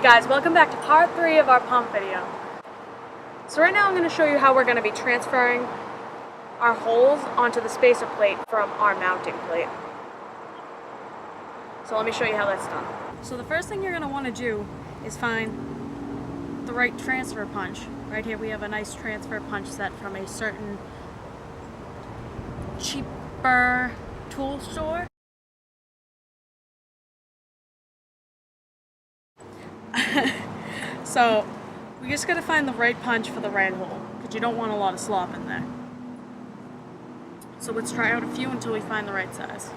guys, welcome back to part 3 of our pump video. So right now I'm going to show you how we're going to be transferring our holes onto the spacer plate from our mounting plate. So let me show you how that's done. So the first thing you're going to want to do is find the right transfer punch. Right here we have a nice transfer punch set from a certain cheaper tool store. So we just gotta find the right punch for the right hole, because you don't want a lot of slop in there. So let's try out a few until we find the right size.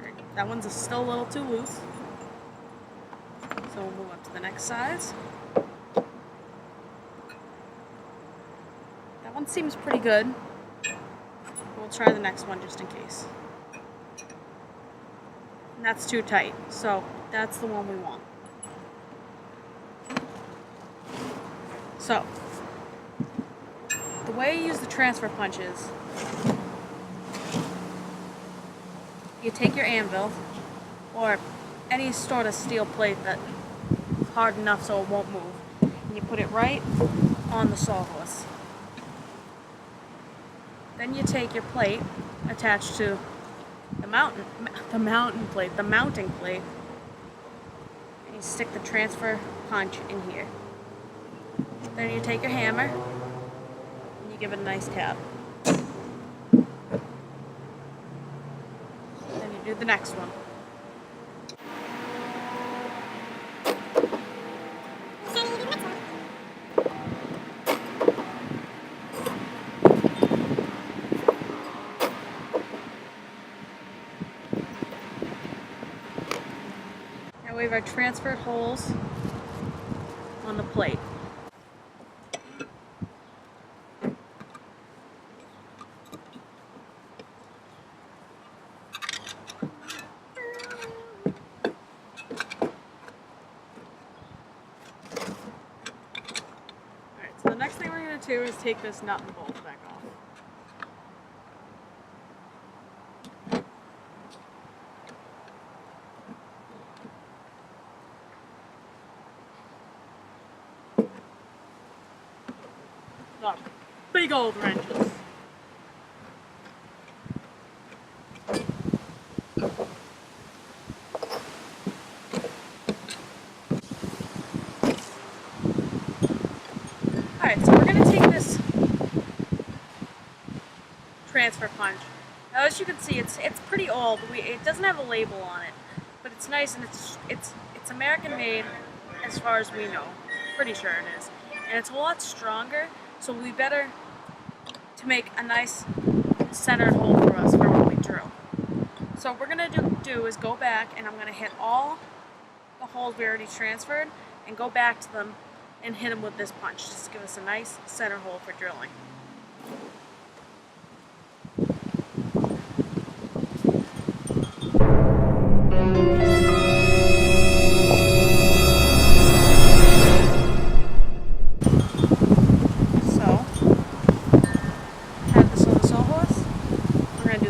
Right, that one's still a little too loose. So we'll move up to the next size. That one seems pretty good. We'll try the next one just in case. And that's too tight, so that's the one we want. So, the way you use the transfer punch is, you take your anvil, or any sort of steel plate that's hard enough so it won't move, and you put it right on the sawhorse. Then you take your plate attached to the mounting plate, and you stick the transfer punch in here. Then you take your hammer and you give it a nice tap. Then you do the next one. Now we have our transferred holes on the plate. Alright, so the next thing we're going to do is take this nut and bolt back off. Oh, big old wrenches. Alright, so we're going to take this transfer punch. Now as you can see, it's pretty old. It doesn't have a label on it, but it's nice, and it's American made as far as we know. Pretty sure it is. And it's a lot stronger, so we better to make a nice centered hole for us for when we drill. So what we're going to do is go back, and I'm going to hit all the holes we already transferred and go back to them and hit them with this punch, just to give us a nice center hole for drilling.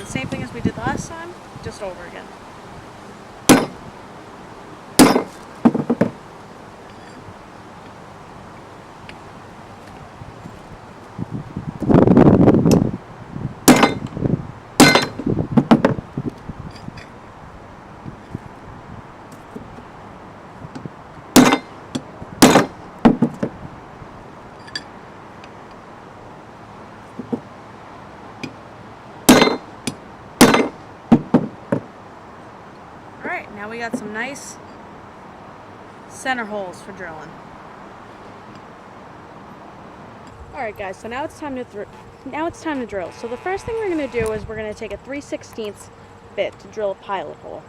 Same thing as we did last time, just over again. Alright, now we got some nice center holes for drilling. Alright guys, so now it's time to drill. So the first thing we're going to do is we're going to take a 3/16 bit to drill a pilot hole.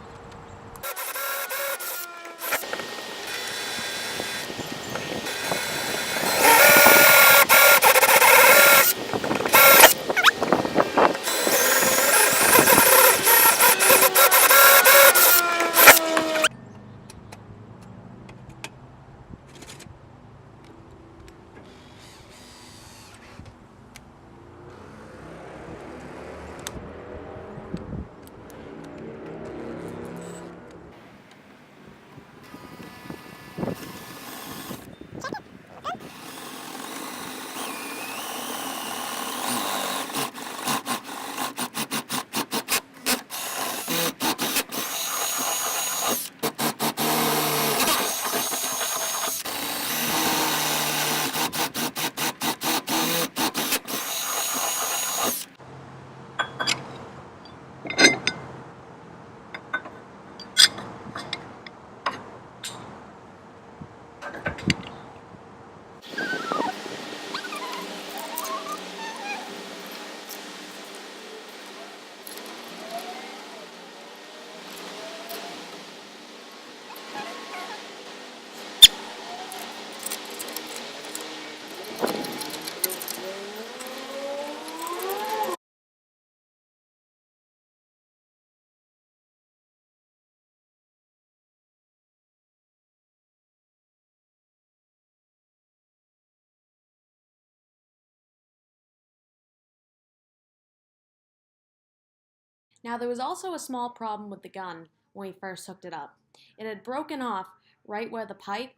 Now there was also a small problem with the gun when we first hooked it up. It had broken off right where the pipe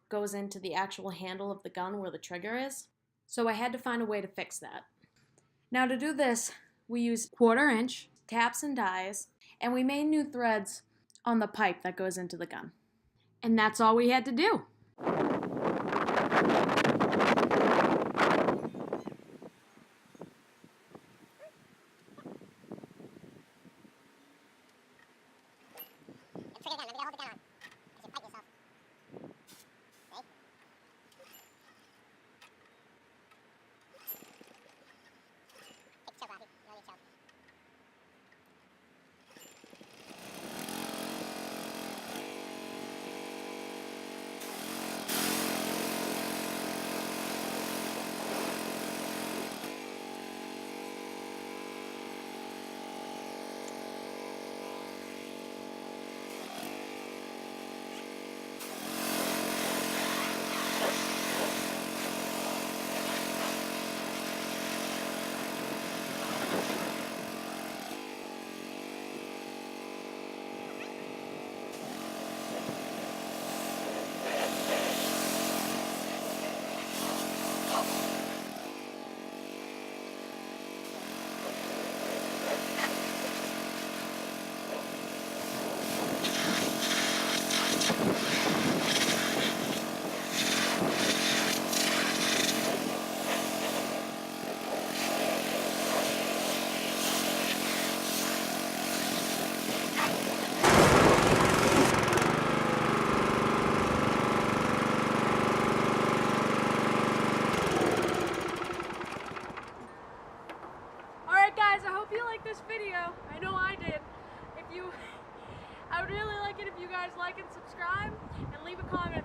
goes into the actual handle of the gun where the trigger is, so I had to find a way to fix that. Now to do this, we used 1/4 inch taps and dies, and we made new threads on the pipe that goes into the gun. And that's all we had to do. Trigger gun, I'm gonna hold the gun on. You should pipe yourself. See? Take the choke off, you don't need choke. Alright guys, I hope you liked this video. I know I did. I would really like it if you guys like and subscribe and leave a comment